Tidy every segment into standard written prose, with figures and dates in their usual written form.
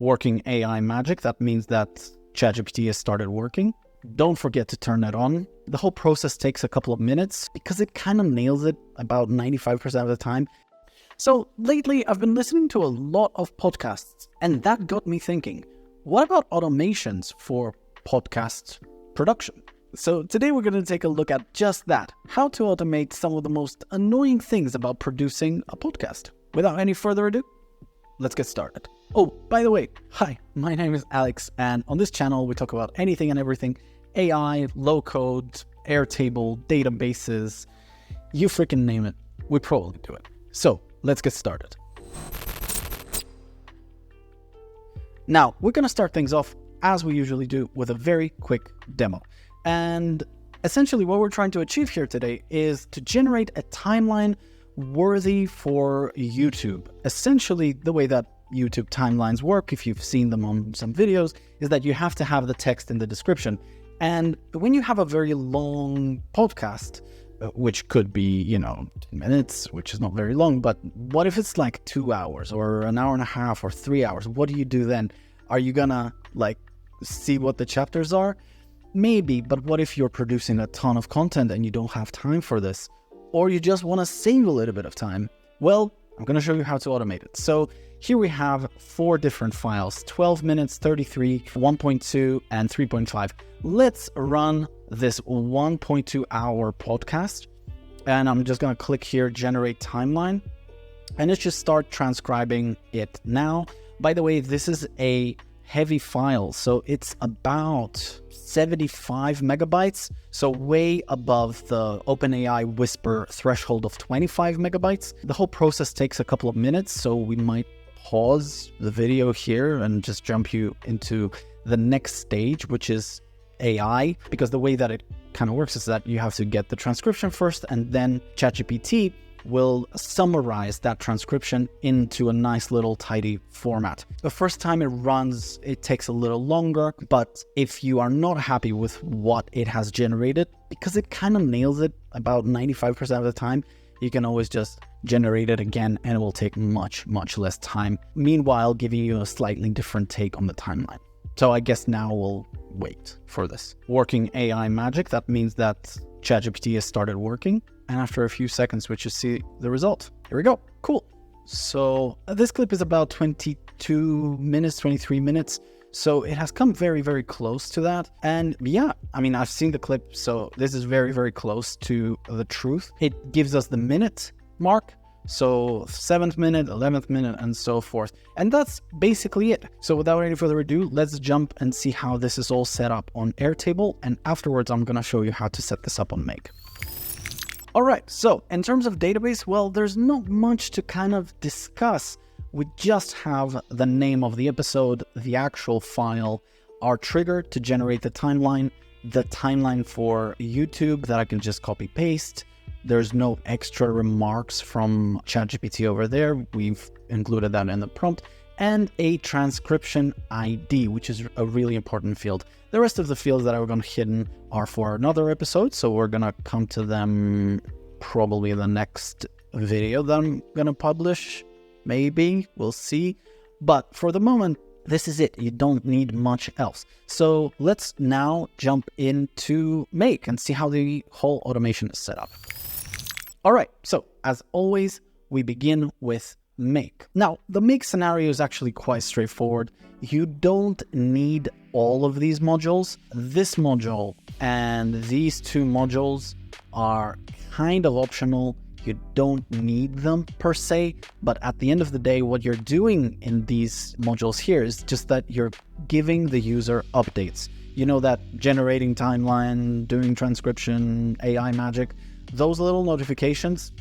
working AI magic. That means that ChatGPT has started working. Don't forget to turn that on. The whole process takes a couple of minutes because it kind of nails it about 95% of the time. So lately, I've been listening to a lot of podcasts, and that got me thinking, what about automations for podcast production? So today we're going to take a look at just that, how to automate some of the most annoying things about producing a podcast. Without any further ado, let's get started. Oh, by the way, hi, my name is Alex, and on this channel we talk about anything and everything AI, low-code, Airtable, databases, you freaking name it, we probably do it. So let's get started. Now, we're going to start things off, as we usually do, with a very quick demo. And essentially what we're trying to achieve here today is to generate a timeline worthy for YouTube. Essentially, the way that YouTube timelines work, if you've seen them on some videos, is that you have to have the text in the description. And when you have a very long podcast, which could be, 10 minutes, which is not very long, but what if it's like 2 hours or an hour and a half or 3 hours? What do you do then? Are you gonna see what the chapters are? Maybe, but what if you're producing a ton of content and you don't have time for this? Or you just want to save a little bit of time? Well, I'm going to show you how to automate it. So here we have 4 different files, 12 minutes, 33, 1.2, and 3.5. Let's run this 1.2 hour podcast. And I'm just going to click here, generate timeline. And let's just start transcribing it now. By the way, this is a heavy file. So it's about 75 megabytes. So way above the OpenAI Whisper threshold of 25 megabytes. The whole process takes a couple of minutes. So we might pause the video here and just jump you into the next stage, which is AI, because the way that it kind of works is that you have to get the transcription first, and then ChatGPT will summarize that transcription into a nice little tidy format. The first time it runs, it takes a little longer, but if you are not happy with what it has generated, because it kind of nails it about 95% of the time, you can always just generate it again and it will take much, much less time. Meanwhile, giving you a slightly different take on the timeline. So I guess now we'll wait for this. Working AI magic, that means that ChatGPT has started working. And after a few seconds, we should see the result. Here we go. Cool. So this clip is about 22 minutes, 23 minutes. So it has come very, very close to that. And yeah, I've seen the clip. So this is very, very close to the truth. It gives us the minute mark. So 7th minute, 11th minute, and so forth. And that's basically it. So without any further ado, let's jump and see how this is all set up on Airtable. And afterwards, I'm going to show you how to set this up on Make. All right, so in terms of database, well, there's not much to kind of discuss. We just have the name of the episode, the actual file, our trigger to generate the timeline for YouTube that I can just copy paste. There's no extra remarks from ChatGPT over there. We've included that in the prompt. And a transcription ID, which is a really important field. The rest of the fields that are going to hidden are for another episode, so we're going to come to them probably in the next video that I'm going to publish. Maybe, we'll see. But for the moment, this is it. You don't need much else. So let's now jump into Make and see how the whole automation is set up. All right, so as always, we begin with Make. Now, the Make scenario is actually quite straightforward. You don't need all of these modules. This module and these 2 modules are kind of optional. You don't need them per se, but at the end of the day, what you're doing in these modules here is just that you're giving the user updates. You know that generating timeline, doing transcription, AI magic, those little notifications,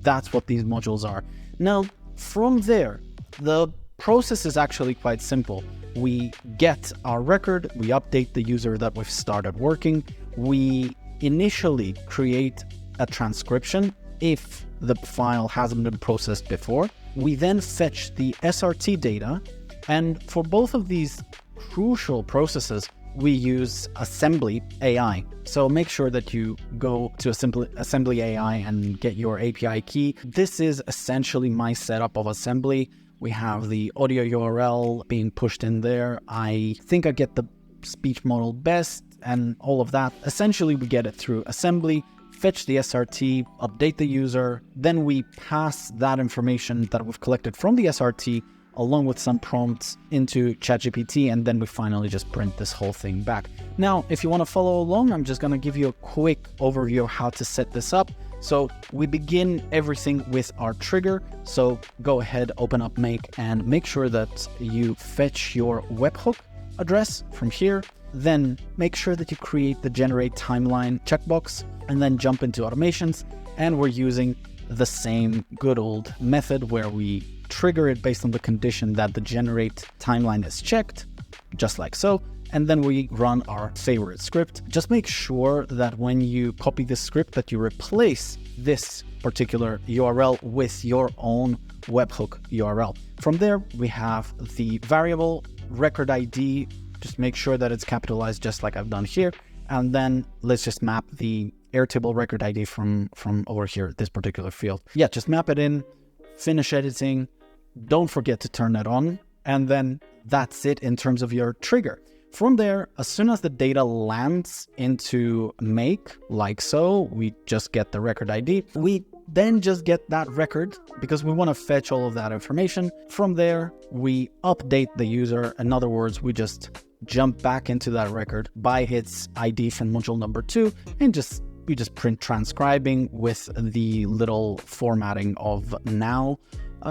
that's what these modules are. Now, from there, the process is actually quite simple. We get our record, we update the user that we've started working, we initially create a transcription if the file hasn't been processed before. We then fetch the SRT data, and for both of these crucial processes, we use Assembly AI. So make sure that you go to Assembly AI and get your API key. This is essentially my setup of Assembly. We have the audio URL being pushed in there. I think I get the speech model best and all of that. Essentially, we get it through assembly, fetch the SRT, update the user, then we pass that information that we've collected from the SRT along with some prompts into ChatGPT, and then we finally just print this whole thing back. Now, if you want to follow along, I'm just going to give you a quick overview of how to set this up. So we begin everything with our trigger. So go ahead, open up Make, and make sure that you fetch your webhook address from here. Then make sure that you create the generate timeline checkbox, and then jump into automations. And we're using the same good old method where we trigger it based on the condition that the generate timeline is checked, just like so. And then we run our favorite script. Just make sure that when you copy this script that you replace this particular URL with your own webhook URL. From there, we have the variable record ID. Just make sure that it's capitalized just like I've done here. And then let's just map the Airtable record ID from over here, this particular field. Yeah, just map it in, finish editing. Don't forget to turn that on. And then that's it in terms of your trigger. From there, as soon as the data lands into Make, like so, we just get the record ID. We then just get that record because we want to fetch all of that information. From there, we update the user. In other words, we just jump back into that record by its ID from module number 2 and we just print transcribing with the little formatting of now.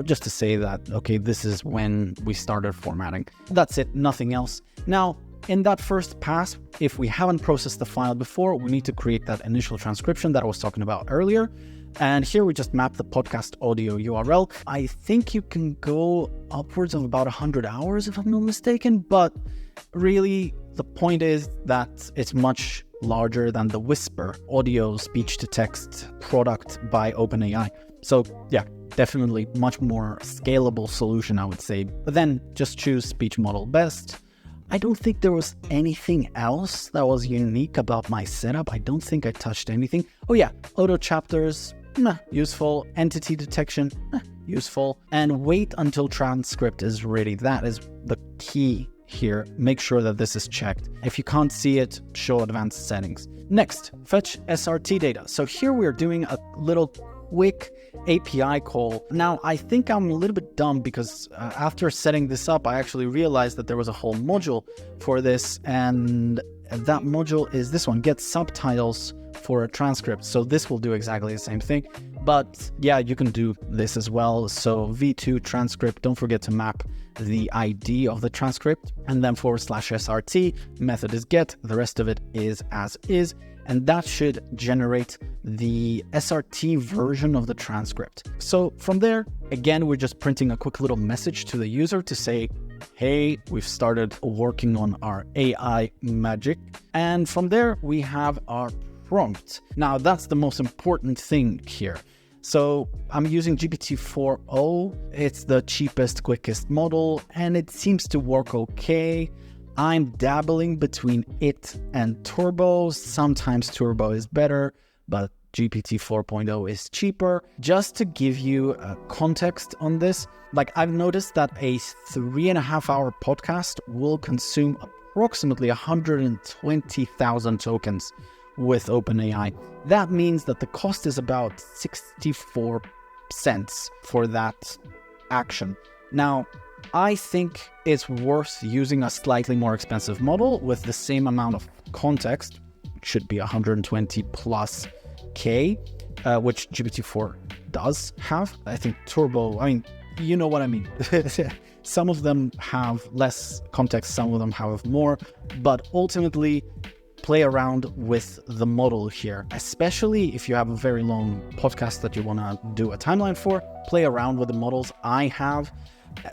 Just to say that, okay, this is when we started formatting. That's it, nothing else. Now, in that first pass, if we haven't processed the file before, we need to create that initial transcription that I was talking about earlier. And here we just map the podcast audio URL. I think you can go upwards of about 100 hours, if I'm not mistaken, but really the point is that it's much larger than the Whisper audio speech-to-text product by OpenAI. So yeah, definitely much more scalable solution, I would say. But then just choose speech model best. I don't think there was anything else that was unique about my setup. I don't think I touched anything. Oh yeah, auto chapters, useful. Entity detection, useful. And wait until transcript is ready. That is the key here. Make sure that this is checked. If you can't see it, show advanced settings. Next, fetch SRT data. So here we're doing a little quick API call. Now, I think I'm a little bit dumb because after setting this up, I actually realized that there was a whole module for this, and that module is this one, get subtitles for a transcript. So this will do exactly the same thing, but yeah, you can do this as well. So v2 transcript, don't forget to map the ID of the transcript, and then /SRT, method is get, the rest of it is as is. And that should generate the SRT version of the transcript. So from there, again, we're just printing a quick little message to the user to say, hey, we've started working on our AI magic. And from there, we have our prompt. Now, that's the most important thing here. So I'm using GPT-4o. It's the cheapest, quickest model, and it seems to work okay. I'm dabbling between it and Turbo. Sometimes Turbo is better, but GPT 4.0 is cheaper. Just to give you a context on this, like I've noticed that a 3.5 hour podcast will consume approximately 120,000 tokens with OpenAI. That means that the cost is about 64 cents for that action. Now, I think it's worth using a slightly more expensive model with the same amount of context, which should be 120 plus K, which GPT-4 does have. I think Turbo, I mean, you know what I mean. Some of them have less context, some of them have more, but ultimately play around with the model here, especially if you have a very long podcast that you want to do a timeline for. Play around with the models I have.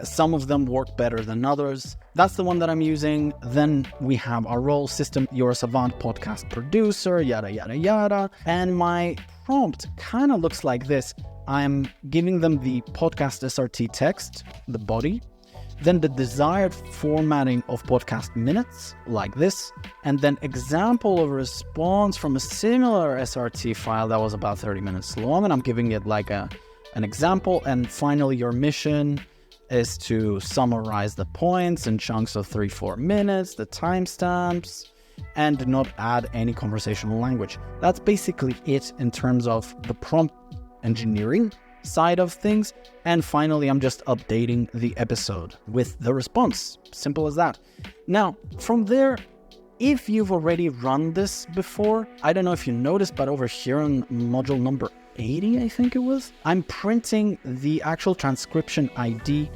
Some of them work better than others. That's the one that I'm using. Then we have our role system. You're a savant podcast producer, yada, yada, yada. And my prompt kind of looks like this. I'm giving them the podcast SRT text, the body, then the desired formatting of podcast minutes, like this, and then example of a response from a similar SRT file that was about 30 minutes long, and I'm giving it like an example, and finally your mission, is to summarize the points in chunks of 3-4 minutes, the timestamps, and not add any conversational language. That's basically it in terms of the prompt engineering side of things. And finally, I'm just updating the episode with the response. Simple as that. Now, from there, if you've already run this before, I don't know if you noticed, but over here on module number 80, I think it was, I'm printing the actual transcription ID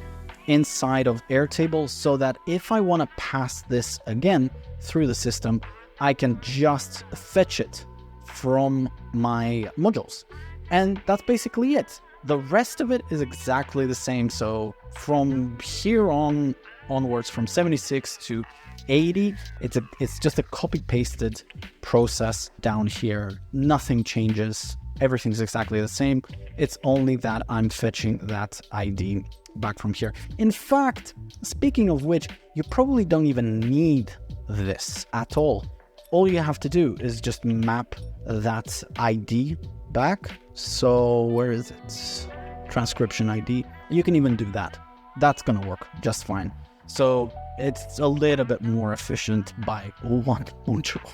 inside of Airtable so that if I want to pass this again through the system, I can just fetch it from my modules. And that's basically it. The rest of it is exactly the same. So from here onwards, from 76 to 80, it's just a copy-pasted process down here. Nothing changes. Everything's exactly the same. It's only that I'm fetching that ID back from here. In fact, speaking of which, you probably don't even need this at all. All you have to do is just map that ID back. So where is it? Transcription ID. You can even do that. That's gonna work just fine. So it's a little bit more efficient by one module.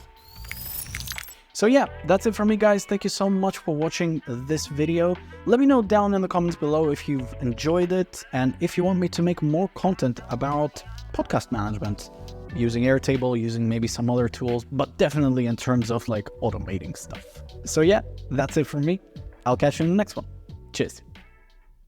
So yeah, that's it for me, guys. Thank you so much for watching this video. Let me know down in the comments below if you've enjoyed it and if you want me to make more content about podcast management using Airtable, using maybe some other tools, but definitely in terms of like automating stuff. So yeah, that's it for me. I'll catch you in the next one. Cheers.